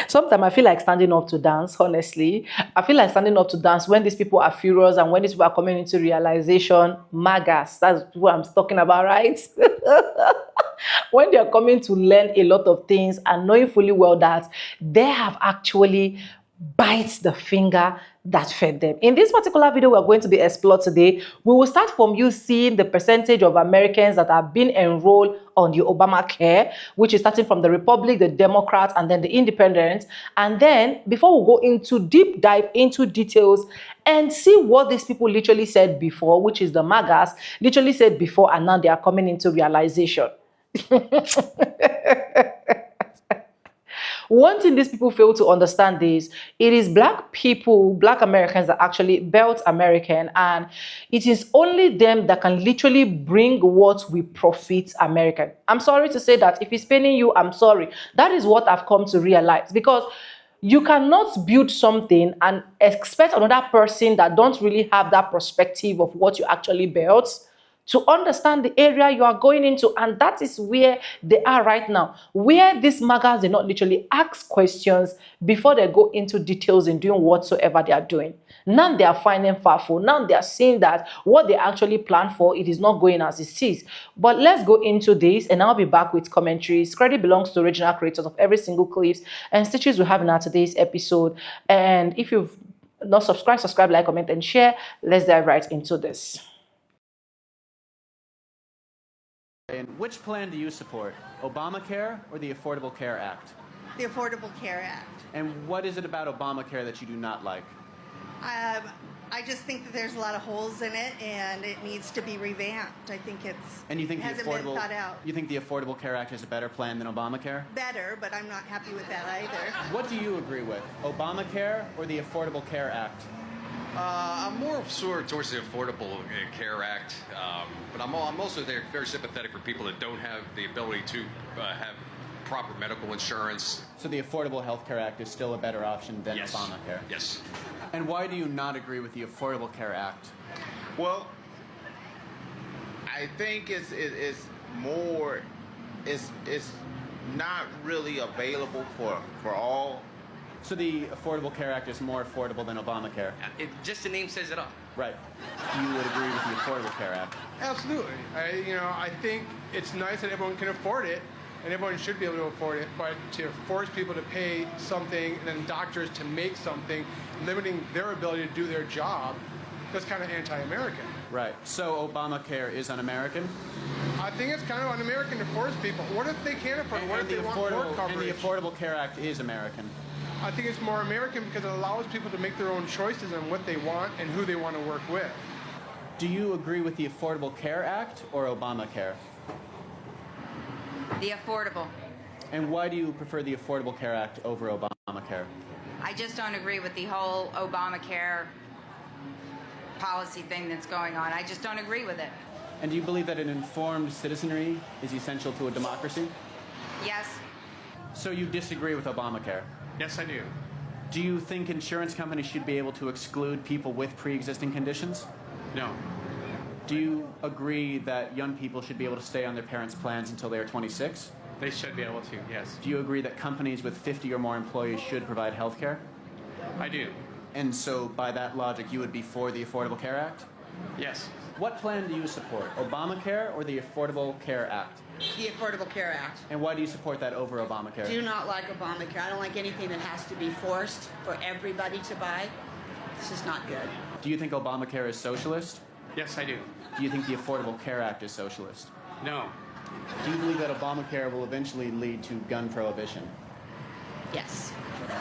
Sometimes I feel like standing up to dance, honestly. I feel like standing up to dance when these people are furious and when these people are coming into realization. Magas, that's what I'm talking about, right? When they're coming to learn a lot of things and knowing fully well that they have actually bite the finger that fed them. In this particular video we're going to be explored today, we will start from you seeing the percentage of Americans that have been enrolled on the Obamacare, which is starting from the Republic, the Democrats, and then the Independents. And then before we go into deep dive into details and see what these people literally said before, which is the MAGAs, literally said before and now they are coming into realization. One thing these people fail to understand is it is black people, black Americans that actually built American, and it is only them that can literally bring what we profit American. I'm sorry to say that. If it's paining you, I'm sorry. That is what I've come to realize, because you cannot build something and expect another person that don't really have that perspective of what you actually built to understand the area you are going into. And that is where they are right now, where these magas, they not literally ask questions before they go into details in doing whatsoever they are doing. Now they are finding farful. Now they are seeing that what they actually planned for, it is not going as it is. But let's go into this and I'll be back with commentaries. Credit belongs to original creators of every single clips and stitches we have in our today's episode. And if you've not subscribed, subscribe, like, comment, and share. Let's dive right into this. And which plan do you support, Obamacare or the Affordable Care Act? The Affordable Care Act. And what is it about Obamacare that you do not like? I just think that there's a lot of holes in it, and it needs to be revamped. I think And you think hasn't been thought out. You think the Affordable Care Act is a better plan than Obamacare? Better, but I'm not happy with that either. What do you agree with, Obamacare or the Affordable Care Act? I'm more sort of towards the Affordable Care Act, but I'm also very sympathetic for people that don't have the ability to have proper medical insurance. So the Affordable Health Care Act is still a better option than Yes. Obamacare? Yes. And why do you not agree with the Affordable Care Act? Well, I think it's not really available for all. So the Affordable Care Act is more affordable than Obamacare? Just the name says it all. Right. You would agree with the Affordable Care Act? Absolutely. I think it's nice that everyone can afford it, and everyone should be able to afford it, but to force people to pay something and then doctors to make something, limiting their ability to do their job, that's kind of anti-American. Right. So Obamacare is un-American? I think it's kind of un-American to force people. What if they can't afford it? What if they want more coverage? And the Affordable Care Act is American? I think it's more American because it allows people to make their own choices on what they want and who they want to work with. Do you agree with the Affordable Care Act or Obamacare? The affordable. And why do you prefer the Affordable Care Act over Obamacare? I just don't agree with the whole Obamacare policy thing that's going on. I just don't agree with it. And do you believe that an informed citizenry is essential to a democracy? Yes. So you disagree with Obamacare? Yes, I do. Do you think insurance companies should be able to exclude people with pre-existing conditions? No. Do you agree that young people should be able to stay on their parents' plans until they are 26? They should be able to, yes. Do you agree that companies with 50 or more employees should provide health care? I do. And so by that logic, you would be for the Affordable Care Act? Yes. What plan do you support, Obamacare or the Affordable Care Act? The Affordable Care Act. And why do you support that over Obamacare? Do not like Obamacare. I don't like anything that has to be forced for everybody to buy. This is not good. Do you think Obamacare is socialist? Yes, I do. Do you think the Affordable Care Act is socialist? No. Do you believe that Obamacare will eventually lead to gun prohibition? Yes.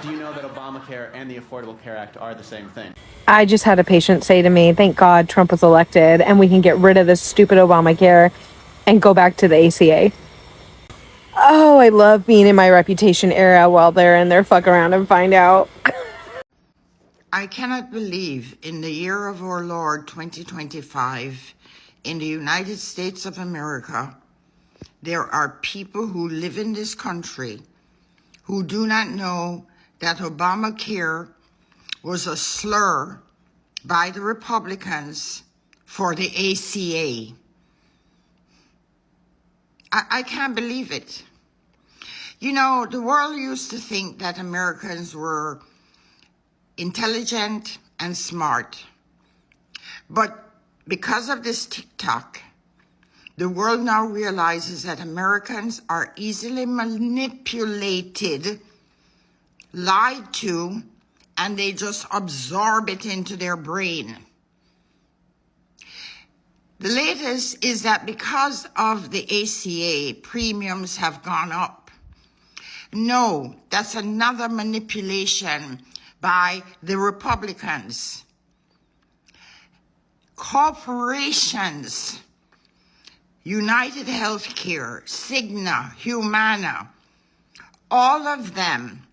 Do you know that Obamacare and the Affordable Care Act are the same thing? I just had a patient say to me, thank God Trump was elected and we can get rid of this stupid Obamacare and go back to the ACA. Oh, I love being in my reputation era while they're in there fuck around and find out. I cannot believe in the year of our Lord 2025 in the United States of America, there are people who live in this country who do not know that Obamacare was a slur by the Republicans for the ACA. I can't believe it. You know, the world used to think that Americans were intelligent and smart. But because of this TikTok, the world now realizes that Americans are easily manipulated, lied to, and they just absorb it into their brain. The latest is that because of the ACA, premiums have gone up. No, that's another manipulation by the Republicans. Corporations, United Healthcare, Cigna, Humana, all of them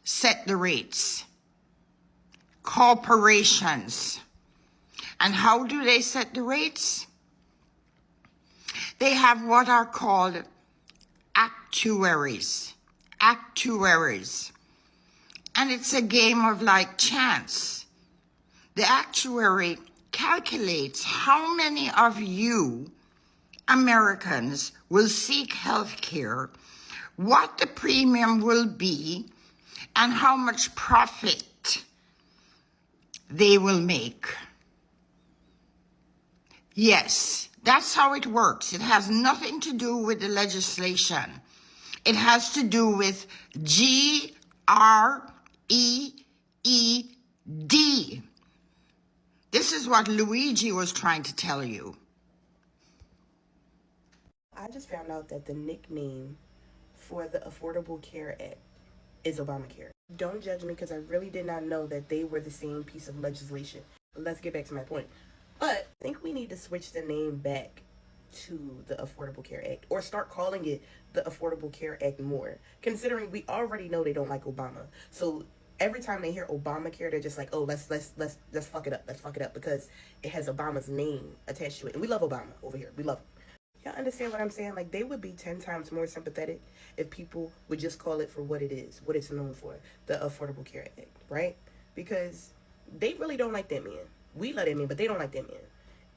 set the rates. Corporations. And how do they set the rates? They have what are called actuaries. Actuaries. And it's a game of like chance. The actuary calculates how many of you Americans will seek health care, what the premium will be, and how much profit they will make. Yes, that's how it works. It has nothing to do with the legislation. It has to do with GREED. This is what Luigi was trying to tell you. I just found out that the nickname for the Affordable Care Act is Obamacare. Don't judge me because I really did not know that they were the same piece of legislation. Let's get back to my point. But I think we need to switch the name back to the Affordable Care Act, or start calling it the Affordable Care Act more, considering we already know they don't like Obama. So every time they hear Obamacare, they're just like, oh, let's fuck it up. Let's fuck it up because it has Obama's name attached to it. And we love Obama over here. We love him. Y'all understand what I'm saying? Like, they would be 10 times more sympathetic if people would just call it for what it is, what it's known for, the Affordable Care Act, right? Because they really don't like that man. We love that man, but they don't like that man.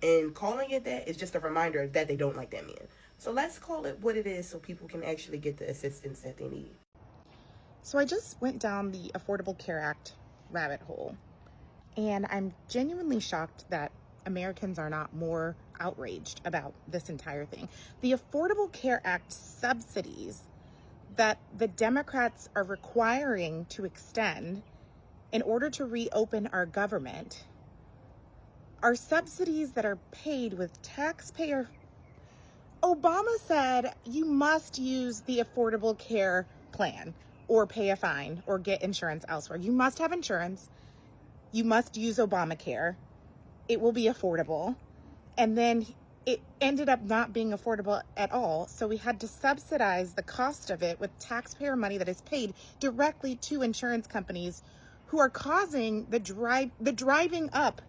And calling it that is just a reminder that they don't like that man. So let's call it what it is so people can actually get the assistance that they need. So I just went down the Affordable Care Act rabbit hole, and I'm genuinely shocked that Americans are not more outraged about this entire thing. The Affordable Care Act subsidies that the Democrats are requiring to extend in order to reopen our government are subsidies that are paid with taxpayer. Obama said you must use the Affordable Care Plan or pay a fine or get insurance elsewhere. You must have insurance. You must use Obamacare. It will be affordable. And then it ended up not being affordable at all. So we had to subsidize the cost of it with taxpayer money that is paid directly to insurance companies who are causing the driving up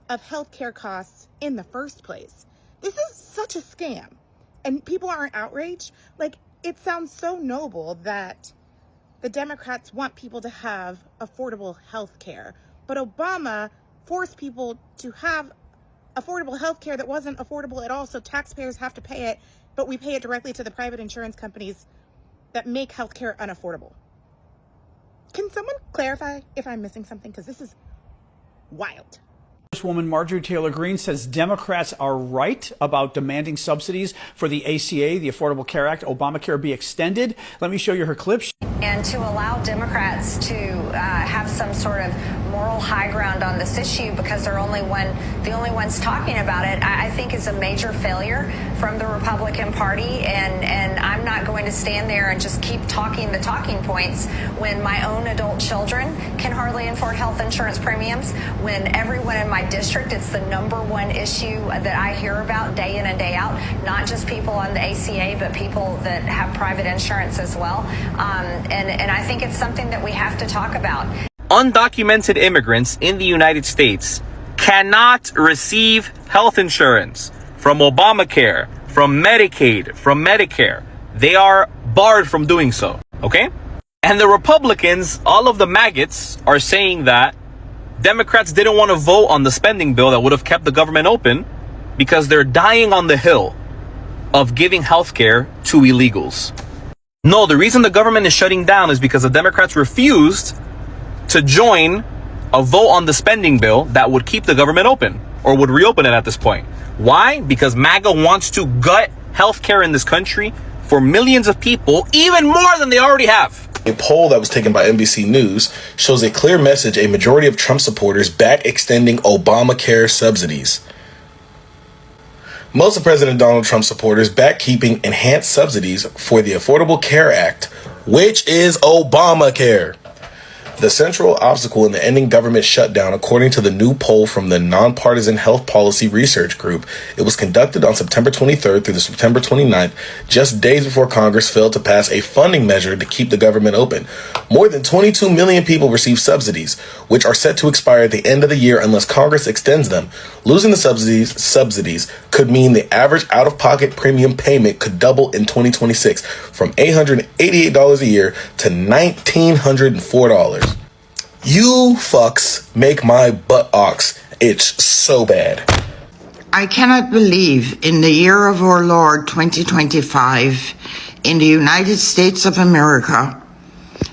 of healthcare costs in the first place. This is such a scam. And people aren't outraged. Like, it sounds so noble that the Democrats want people to have affordable health care. But Obama forced people to have affordable health care that wasn't affordable at all, so taxpayers have to pay it, but we pay it directly to the private insurance companies that make health care unaffordable. Can someone clarify if I'm missing something? Because this is wild. Congresswoman Marjorie Taylor Greene says Democrats are right about demanding subsidies for the ACA, the Affordable Care Act, Obamacare be extended. Let me show you her clip. And to allow Democrats to have some sort of moral high ground on this issue because they're the only ones talking about it, I think is a major failure from the Republican Party. And I'm not going to stand there and just keep talking the talking points when my own adult children can hardly afford health insurance premiums, when everyone in my district, it's the #1 issue that I hear about day in and day out, not just people on the ACA, but people that have private insurance as well. And I think it's something that we have to talk about. Undocumented immigrants in the United States cannot receive health insurance from Obamacare, from Medicaid, from Medicare. They are barred from doing so, okay? And the Republicans, all of the maggots, are saying that Democrats didn't want to vote on the spending bill that would have kept the government open because they're dying on the hill of giving health care to illegals. No, the reason the government is shutting down is because the Democrats refused to join a vote on the spending bill that would keep the government open, or would reopen it at this point. Why? Because MAGA wants to gut healthcare in this country for millions of people, even more than they already have. A poll that was taken by NBC News shows a clear message: a majority of Trump supporters back extending Obamacare subsidies. Most of President Donald Trump supporters back keeping enhanced subsidies for the Affordable Care Act, which is Obamacare. The central obstacle in the ending government shutdown, according to the new poll from the Nonpartisan Health Policy Research Group. It was conducted on September 23rd through the September 29th, just days before Congress failed to pass a funding measure to keep the government open. More than 22 million people receive subsidies, which are set to expire at the end of the year unless Congress extends them. Losing the subsidies could mean the average out-of-pocket premium payment could double in 2026 from $888 a year to $1,904. You fucks make my buttocks itch so bad. I cannot believe in the year of our Lord 2025 in the United States of America,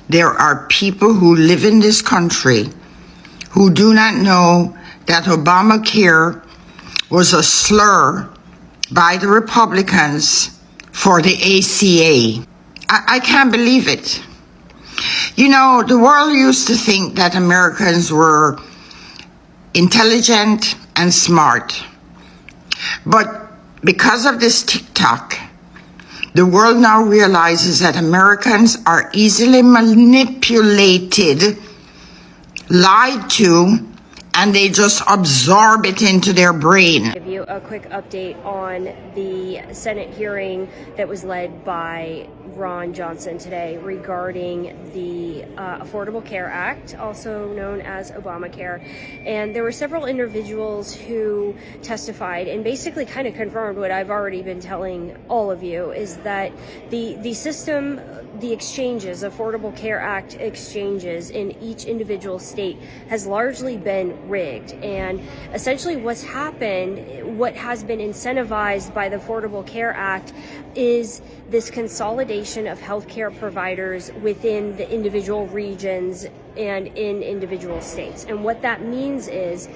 there are people who live in this country who do not know that Obamacare was a slur by the Republicans for the ACA. I can't believe it. You know, the world used to think that Americans were intelligent and smart. But because of this TikTok, the world now realizes that Americans are easily manipulated, lied to, and they just absorb it into their brain. Give you a quick update on the Senate hearing that was led by Ron Johnson today regarding the Affordable Care Act, also known as Obamacare. And there were several individuals who testified and basically kind of confirmed what I've already been telling all of you, is that the system, the exchanges, Affordable Care Act exchanges in each individual state has largely been rigged. And essentially what's happened, what has been incentivized by the Affordable Care Act, is this consolidation of healthcare providers within the individual regions and in individual states. And what that means is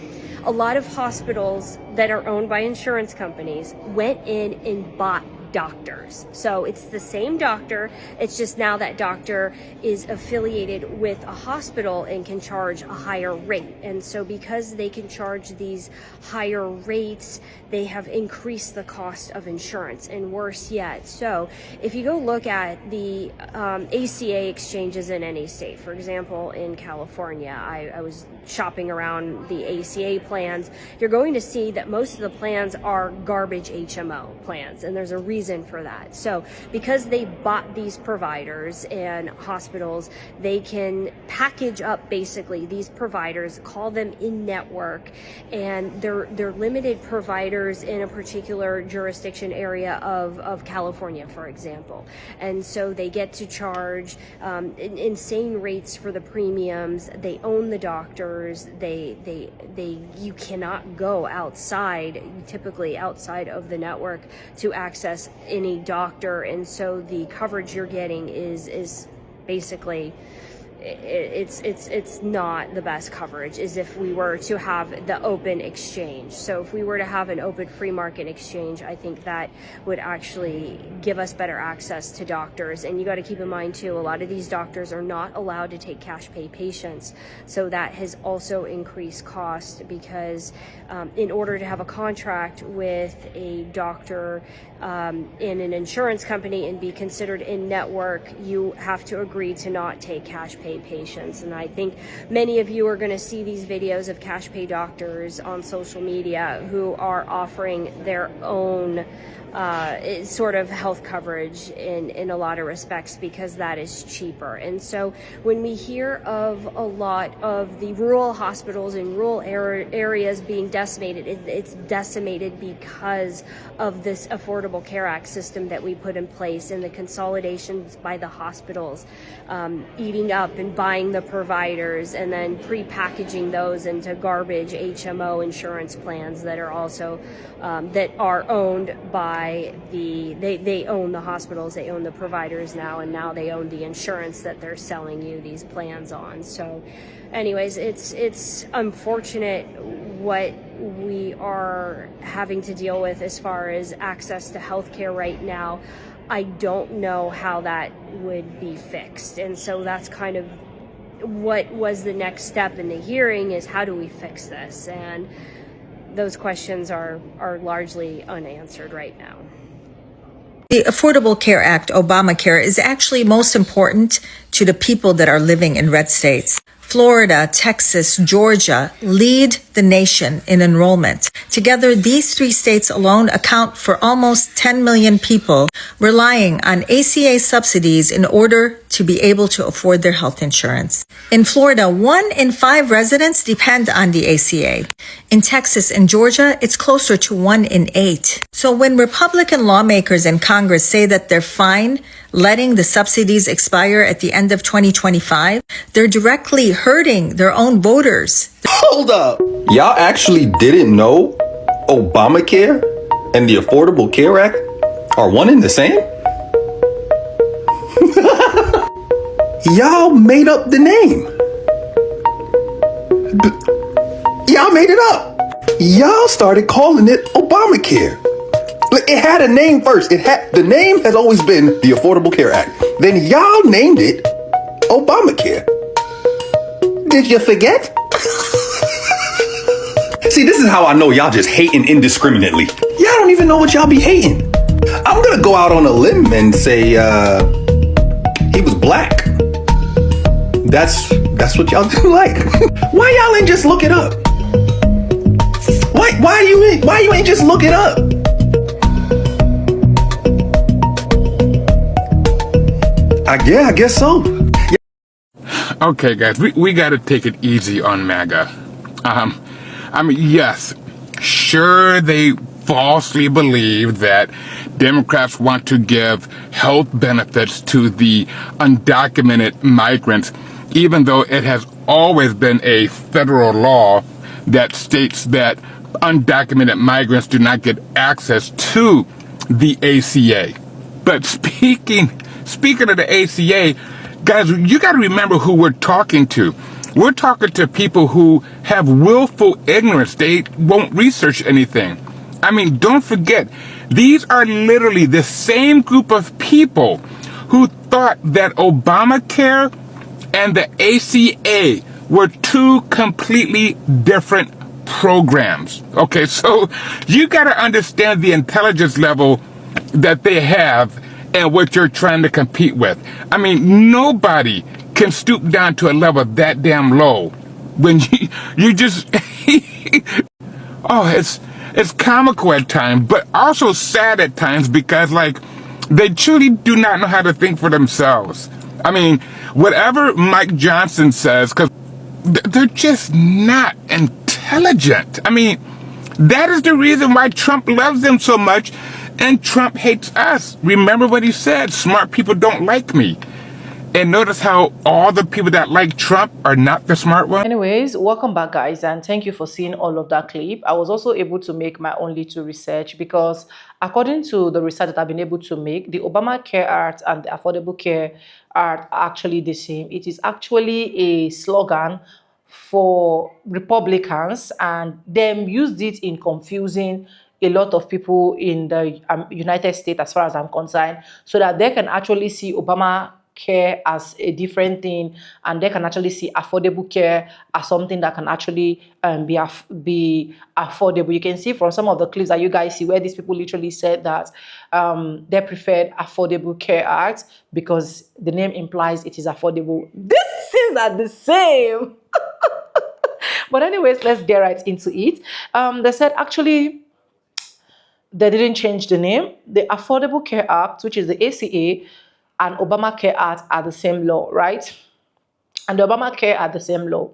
a lot of hospitals that are owned by insurance companies went in and bought doctors. So it's the same doctor, it's just now that doctor is affiliated with a hospital and can charge a higher rate. And so because they can charge these higher rates, they have increased the cost of insurance. And worse yet, so if you go look at the ACA exchanges in any state, for example, in California, I was shopping around the ACA plans, you're going to see that most of the plans are garbage HMO plans, and there's a reason for that. So because they bought these providers and hospitals, they can package up basically these providers, call them in-network, and they're limited providers in a particular jurisdiction area of California, for example. And so they get to charge insane rates for the premiums. They own the doctors. You cannot go outside, typically outside of the network, to access any doctor. And so the coverage you're getting is basically, it's not the best coverage, as if we were to have the open exchange. So if we were to have an open free market exchange, I think that would actually give us better access to doctors. And you got to keep in mind too, a lot of these doctors are not allowed to take cash pay patients. So that has also increased cost, because in order to have a contract with a doctor in an insurance company and be considered in network, you have to agree to not take cash pay patients. And I think many of you are going to see these videos of cash pay doctors on social media who are offering their own sort of health coverage in a lot of respects, because that is cheaper. And so when we hear of a lot of the rural hospitals in rural areas being decimated, it's decimated because of this Affordable Care Act system that we put in place, and the consolidations by the hospitals eating up and buying the providers and then pre-packaging those into garbage HMO insurance plans that are also that are owned by they own the hospitals, they own the providers now, and now they own the insurance that they're selling you these plans on. So anyways, it's unfortunate what we are having to deal with as far as access to healthcare right now. I don't know how that would be fixed. And so that's kind of what was the next step in the hearing, is how do we fix this? And those questions are largely unanswered right now. The Affordable Care Act, Obamacare, is actually most important to the people that are living in red states. Florida, Texas, Georgia lead the nation in enrollment. Together, these three states alone account for almost 10 million people relying on ACA subsidies in order to be able to afford their health insurance. In Florida, 1 in 5 residents depend on the ACA. In Texas and Georgia, it's closer to 1 in 8. So when Republican lawmakers in Congress say that they're fine letting the subsidies expire at the end of 2025, they're directly hurting their own voters. Hold up. Y'all actually didn't know Obamacare and the Affordable Care Act are one and the same? Y'all made up the name. Y'all made it up. Y'all started calling it Obamacare. It had a name first. The name has always been the Affordable Care Act. Then y'all named it Obamacare. Did you forget? See, this is how I know y'all just hating indiscriminately. Y'all don't even know what y'all be hating. I'm gonna go out on a limb and say he was black. That's what y'all do like. Why y'all ain't just look it up? Why you ain't just look it up? I guess so. Okay, guys, we got to take it easy on MAGA. I mean, yes, sure, they falsely believe that Democrats want to give health benefits to the undocumented migrants, even though it has always been a federal law that states that undocumented migrants do not get access to the ACA. But speaking of the ACA, guys, you got to remember who we're talking to. We're talking to people who have willful ignorance. They won't research anything. I mean, don't forget, these are literally the same group of people who thought that Obamacare and the ACA were two completely different programs. Okay, so you got to understand the intelligence level that they have and what you're trying to compete with. I mean, nobody can stoop down to a level that damn low when you just oh, it's comical at times, but also sad at times, because like they truly do not know how to think for themselves. I mean, whatever Mike Johnson says, because they're just not intelligent. I mean, that is the reason why Trump loves them so much and Trump hates us. Remember what he said, smart people don't like me. And notice how all the people that like Trump are not the smart ones. Anyways, welcome back, guys, and thank you for seeing all of that clip. I was also able to make my own little research, because according to the research that I've been able to make, the Obamacare Act and the Affordable Care Act are actually the same. It is actually a slogan for Republicans, and them used it in confusing a lot of people in the United States, as far as I'm concerned, so that they can actually see Obamacare as a different thing, and they can actually see affordable care as something that can actually be affordable. You can see from some of the clips that you guys see where these people literally said that they preferred Affordable Care Act because the name implies it is affordable. These things are the same. But anyways, let's get right into it. They said actually they didn't change the name. The Affordable Care Act, which is the ACA, and Obamacare Act are the same law, right? And the Obamacare are the same law.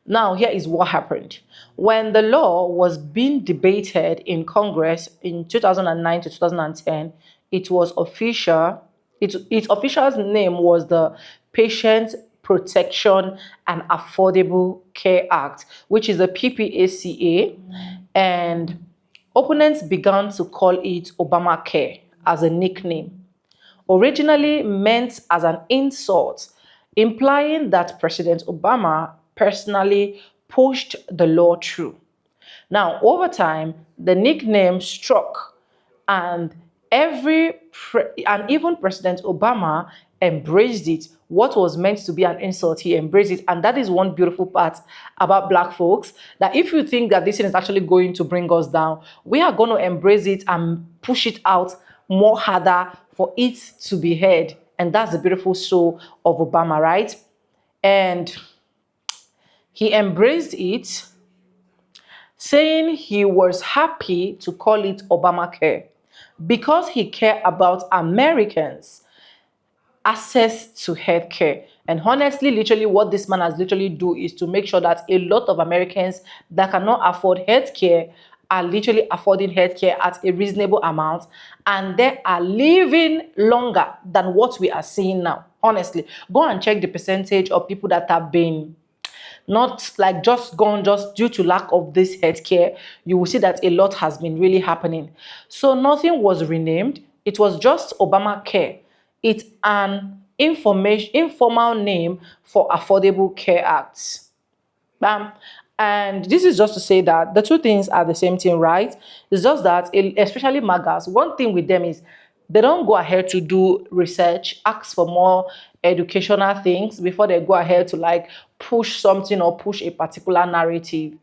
Now, here is what happened. When the law was being debated in Congress in 2009 to 2010, it was official. Its official name was the Patient Protection and Affordable Care Act, which is a PPACA, and opponents began to call it Obamacare as a nickname, originally meant as an insult, implying that President Obama personally pushed the law through. Now, over time, the nickname struck, and and even President Obama embraced it. What was meant to be an insult, he embraced it, and that is one beautiful part about Black folks. That if you think that this thing is actually going to bring us down, we are going to embrace it and push it out more harder for it to be heard, and that's the beautiful soul of Obama, right? And he embraced it, saying he was happy to call it Obamacare because he cared about Americans' access to healthcare. And honestly, literally what this man has literally do is to make sure that a lot of Americans that cannot afford healthcare are literally affording healthcare at a reasonable amount, and they are living longer than what we are seeing now. Honestly, go and check the percentage of people that have been not like just gone just due to lack of this healthcare. You will see that a lot has been really happening. So nothing was renamed. It was just Obamacare. It's an informal name for Affordable Care Act. Bam. And this is just to say that the two things are the same thing, right? It's just that, especially MAGAs, one thing with them is they don't go ahead to do research, ask for more educational things before they go ahead to like push something or push a particular narrative.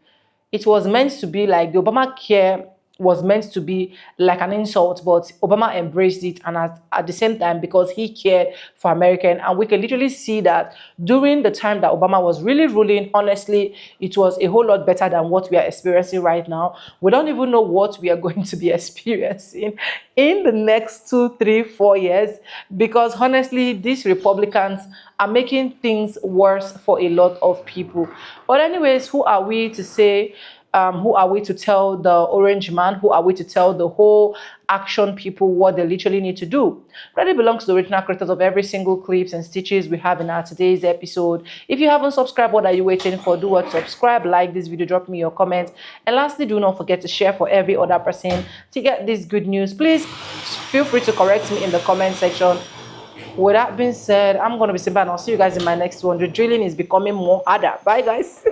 It was meant to be like the Obamacare was meant to be like an insult, but Obama embraced it, and at the same time, because he cared for American. And we can literally see that during the time that Obama was really ruling, honestly, it was a whole lot better than what we are experiencing right now. We don't even know what we are going to be experiencing in the next 2, 3, 4 years, because honestly, these Republicans are making things worse for a lot of people. But anyways, who are we to say, who are we to tell the orange man? Who are we to tell the whole action people what they literally need to do? Credit belongs to the original creators of every single clips and stitches we have in our today's episode. If you haven't subscribed, what are you waiting for? Do what? Subscribe, like this video, drop me your comments. And lastly, do not forget to share for every other person to get this good news. Please feel free to correct me in the comment section. With that being said, I'm going to be simple, and I'll see you guys in my next one. The drilling is becoming more harder. Bye, guys.